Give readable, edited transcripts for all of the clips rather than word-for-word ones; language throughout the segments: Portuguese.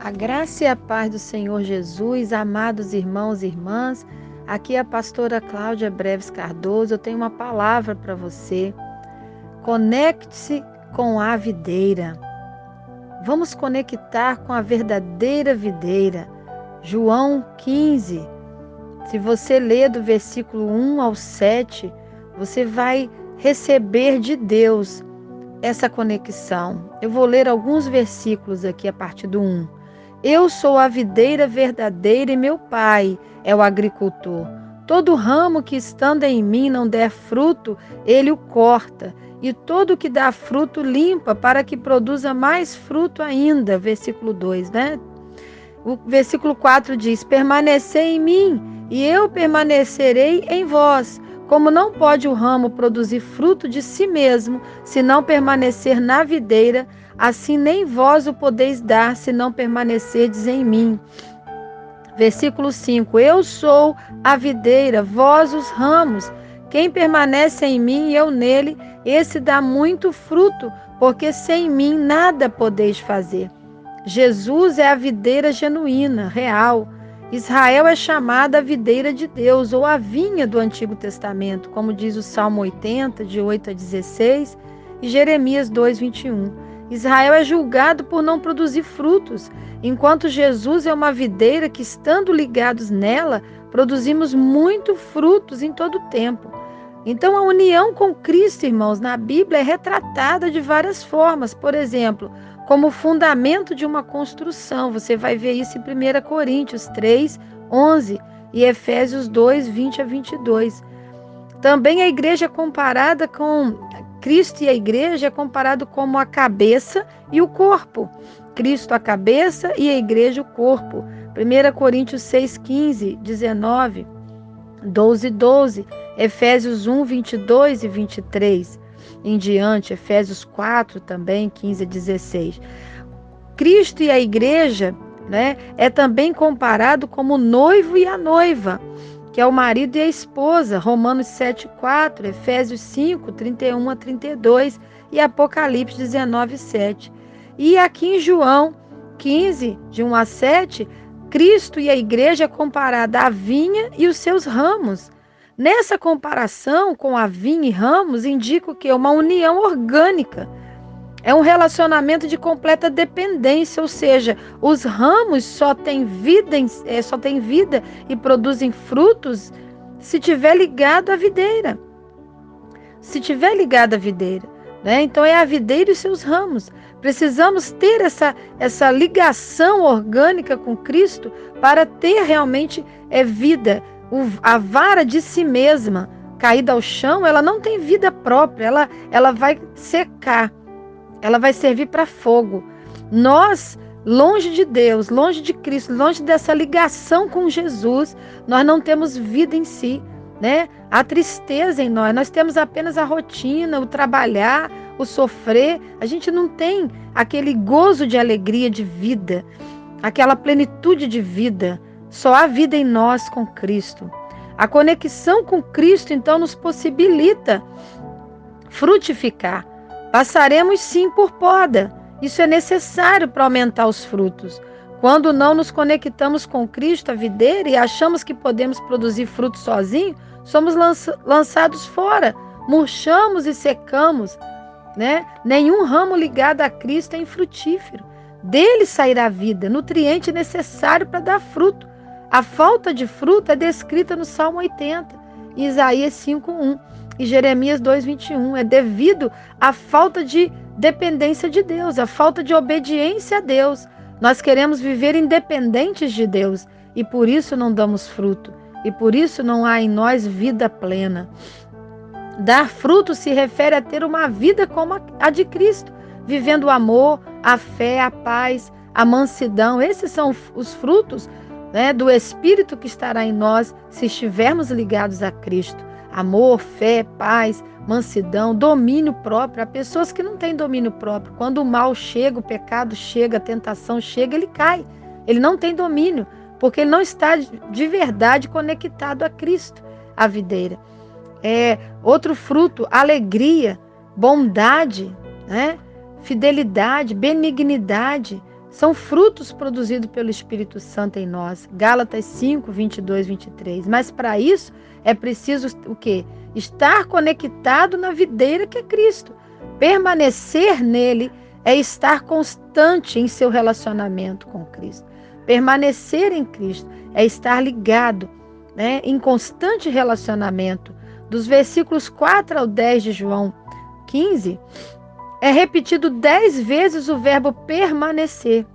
A graça e a paz do Senhor Jesus, amados irmãos e irmãs, aqui é a pastora Cláudia Breves Cardoso. Eu tenho uma palavra para você. Conecte-se com a videira. Vamos conectar com a verdadeira videira. João 15. Se você ler do versículo 1 ao 7, você vai receber de Deus essa conexão. Eu vou ler alguns versículos aqui a partir do 1. Eu sou a videira verdadeira e meu pai é o agricultor. Todo ramo que estando em mim não der fruto, ele o corta. E todo que dá fruto limpa, para que produza mais fruto ainda. Versículo 2, né? O versículo 4 diz: permanecei em mim, e eu permanecerei em vós. Como não pode o ramo produzir fruto de si mesmo, se não permanecer na videira, assim nem vós o podeis dar, se não permanecerdes em mim. Versículo 5: eu sou a videira, vós os ramos. Quem permanece em mim e eu nele, esse dá muito fruto, porque sem mim nada podeis fazer. Jesus é a videira genuína, real. Israel é chamada a videira de Deus, ou a vinha do Antigo Testamento, como diz o Salmo 80, de 8 a 16, e Jeremias 2, 21. Israel é julgado por não produzir frutos, enquanto Jesus é uma videira que, estando ligados nela, produzimos muito frutos em todo o tempo. Então, a união com Cristo, irmãos, na Bíblia é retratada de várias formas. Por exemplo, como fundamento de uma construção. Você vai ver isso em 1 Coríntios 3, 11 e Efésios 2, 20 a 22. Também a igreja é comparada com Cristo, e a igreja é comparado como a cabeça e o corpo. Cristo a cabeça e a igreja o corpo. 1 Coríntios 6, 15, 19, 12, 12. Efésios 1, 22 e 23. Em diante, Efésios 4 também, 15 a 16. Cristo e a igreja, né, é também comparado como o noivo e a noiva, que é o marido e a esposa, Romanos 7, 4, Efésios 5, 31 a 32 e Apocalipse 19, 7. E aqui em João 15, de 1 a 7, Cristo e a igreja é comparada à vinha e os seus ramos. Nessa comparação com a vinha e ramos, indica o quê? Uma união orgânica. É um relacionamento de completa dependência, ou seja, os ramos só têm vida e produzem frutos se tiver ligado à videira. Se tiver ligado à videira, né? Então é a videira e os seus ramos. Precisamos ter essa ligação orgânica com Cristo para ter realmente vida. A vara de si mesma caída ao chão, ela não tem vida própria, ela vai secar, ela vai servir para fogo. Nós, longe de Deus, longe de Cristo, longe dessa ligação com Jesus, nós não temos vida em si, né? Há tristeza em nós temos apenas a rotina, o trabalhar, o sofrer. A gente não tem aquele gozo de alegria de vida, aquela plenitude de vida. Só há vida em nós com Cristo. A conexão com Cristo, então, nos possibilita frutificar. Passaremos sim por poda. Isso é necessário para aumentar os frutos. Quando não nos conectamos com Cristo, a videira, e achamos que podemos produzir frutos sozinhos, somos lançados fora, murchamos e secamos, né? Nenhum ramo ligado a Cristo é infrutífero. Dele sairá a vida, nutriente necessário para dar fruto. A falta de fruto é descrita no Salmo 80, Isaías 5:1 e Jeremias 2:21. É devido à falta de dependência de Deus, à falta de obediência a Deus. Nós queremos viver independentes de Deus e por isso não damos fruto. E por isso não há em nós vida plena. Dar fruto se refere a ter uma vida como a de Cristo, vivendo o amor, a fé, a paz, a mansidão. Esses são os frutos, né, do Espírito que estará em nós se estivermos ligados a Cristo. Amor, fé, paz, mansidão, domínio próprio. Há pessoas que não têm domínio próprio. Quando o mal chega, o pecado chega, a tentação chega, ele cai. Ele não tem domínio, porque ele não está de verdade conectado a Cristo, a videira. Outro fruto, alegria, bondade, né? Fidelidade, benignidade, São frutos produzidos pelo Espírito Santo em nós. Gálatas 5, 22, 23. Mas para isso é preciso o quê? Estar conectado na videira que é Cristo. Permanecer nele é estar constante em seu relacionamento com Cristo. Permanecer em Cristo é estar ligado, em constante relacionamento. Dos versículos 4 ao 10 de João 15, é repetido 10 vezes o verbo permanecer.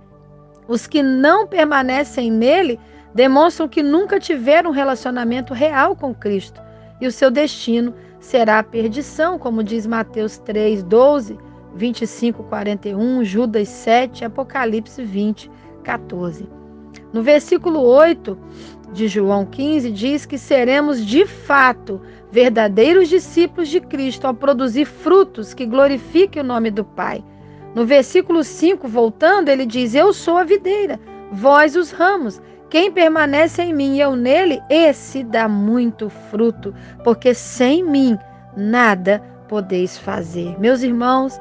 Os que não permanecem nele demonstram que nunca tiveram um relacionamento real com Cristo. E o seu destino será a perdição, como diz Mateus 3, 12, 25, 41, Judas 7, Apocalipse 20, 14. No versículo 8 de João 15, diz que seremos de fato verdadeiros discípulos de Cristo ao produzir frutos que glorifiquem o nome do Pai. No versículo 5, voltando, ele diz: eu sou a videira, vós os ramos. Quem permanece em mim e eu nele, esse dá muito fruto, porque sem mim nada podeis fazer. Meus irmãos,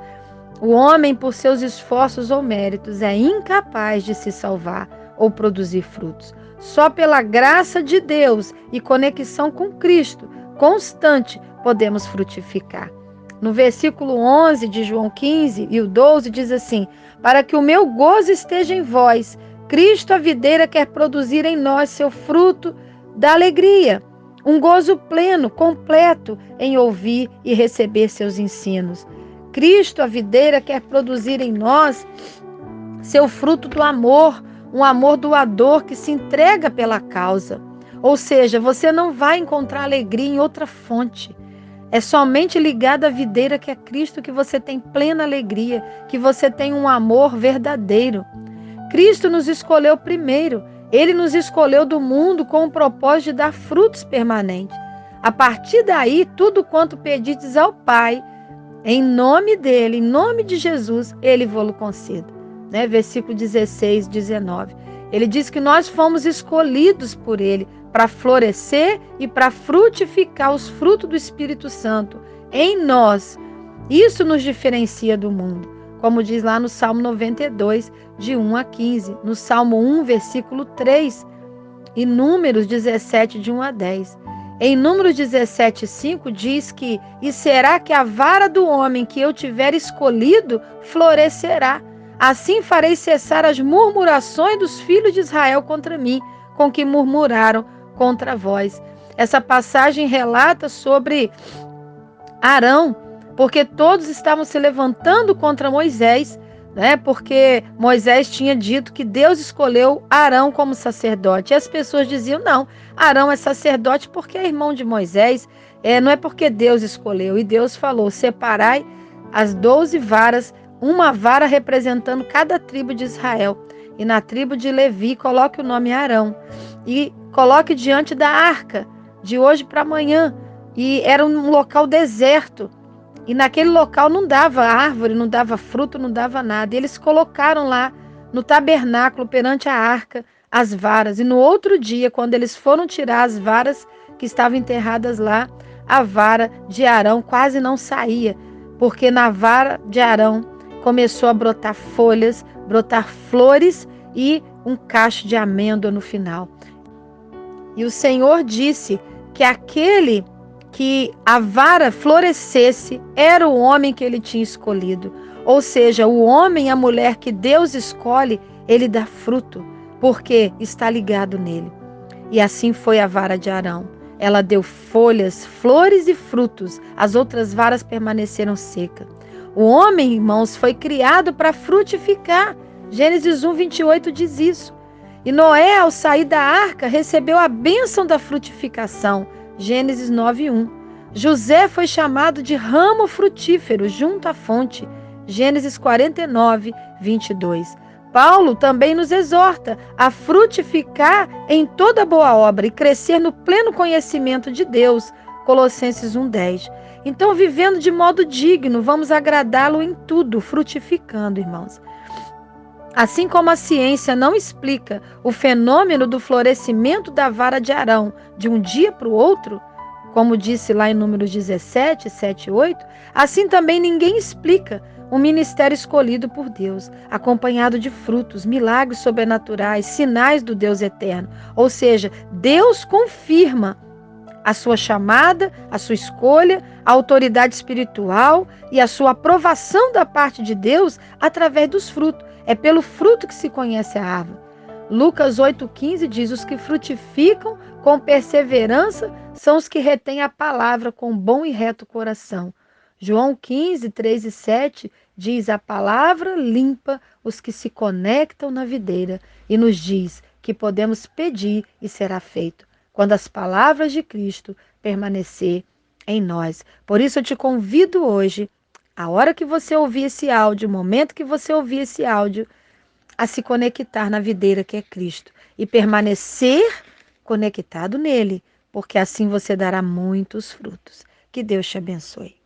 o homem, por seus esforços ou méritos, é incapaz de se salvar ou produzir frutos. Só pela graça de Deus e conexão com Cristo constante podemos frutificar. No versículo 11 de João 15 e o 12 diz assim: para que o meu gozo esteja em vós, Cristo a videira quer produzir em nós seu fruto da alegria, um gozo pleno, completo em ouvir e receber seus ensinos. Cristo a videira quer produzir em nós seu fruto do amor, um amor doador que se entrega pela causa. Ou seja, você não vai encontrar alegria em outra fonte. É somente ligado à videira que é Cristo que você tem plena alegria, que você tem um amor verdadeiro. Cristo nos escolheu primeiro. Ele nos escolheu do mundo com o propósito de dar frutos permanentes. A partir daí, tudo quanto pedides ao Pai, em nome dele, em nome de Jesus, ele vos conceda. Versículo 16, 19. Ele diz que nós fomos escolhidos por ele para florescer e para frutificar os frutos do Espírito Santo em nós. Isso nos diferencia do mundo, como diz lá no Salmo 92, de 1 a 15, no Salmo 1, versículo 3, e Números 17, de 1 a 10. Em Números 17, 5 diz que: e será que a vara do homem que eu tiver escolhido florescerá? Assim farei cessar as murmurações dos filhos de Israel contra mim, com que murmuraram contra vós. Essa passagem relata sobre Arão, porque todos estavam se levantando contra Moisés, porque Moisés tinha dito que Deus escolheu Arão como sacerdote. E as pessoas diziam: não, Arão é sacerdote porque é irmão de Moisés, não é porque Deus escolheu. E Deus falou: separai as 12 varas, uma vara representando cada tribo de Israel. E na tribo de Levi coloque o nome Arão. E coloque diante da arca, de hoje para amanhã. E era um local deserto. E naquele local não dava árvore, não dava fruto, não dava nada. E eles colocaram lá no tabernáculo, perante a arca, as varas. E no outro dia, quando eles foram tirar as varas que estavam enterradas lá, a vara de Arão quase não saía, porque na vara de Arão começou a brotar folhas, brotar flores e um cacho de amêndoa no final. E o Senhor disse que aquele que a vara florescesse era o homem que ele tinha escolhido. Ou seja, o homem e a mulher que Deus escolhe, ele dá fruto, porque está ligado nele. E assim foi a vara de Arão. Ela deu folhas, flores e frutos. As outras varas permaneceram secas. O homem, irmãos, foi criado para frutificar. Gênesis 1, 28 diz isso. E Noé, ao sair da arca, recebeu a bênção da frutificação. Gênesis 9, 1. José foi chamado de ramo frutífero junto à fonte. Gênesis 49, 22. Paulo também nos exorta a frutificar em toda boa obra e crescer no pleno conhecimento de Deus. Colossenses 1, 10. Então, vivendo de modo digno, vamos agradá-lo em tudo, frutificando, irmãos. Assim como a ciência não explica o fenômeno do florescimento da vara de Arão de um dia para o outro, como disse lá em Números 17, 7 e 8, assim também ninguém explica um ministério escolhido por Deus, acompanhado de frutos, milagres sobrenaturais, sinais do Deus eterno. Ou seja, Deus confirma a sua chamada, a sua escolha, a autoridade espiritual e a sua aprovação da parte de Deus através dos frutos. É pelo fruto que se conhece a árvore. Lucas 8,15 diz: os que frutificam com perseverança são os que retêm a palavra com bom e reto coração. João 15, 3 e 7 diz: a palavra limpa os que se conectam na videira e nos diz que podemos pedir e será feito, quando as palavras de Cristo permanecer em nós. Por isso eu te convido hoje, a hora que você ouvir esse áudio, o momento que você ouvir esse áudio, a se conectar na videira que é Cristo e permanecer conectado nele, porque assim você dará muitos frutos. Que Deus te abençoe.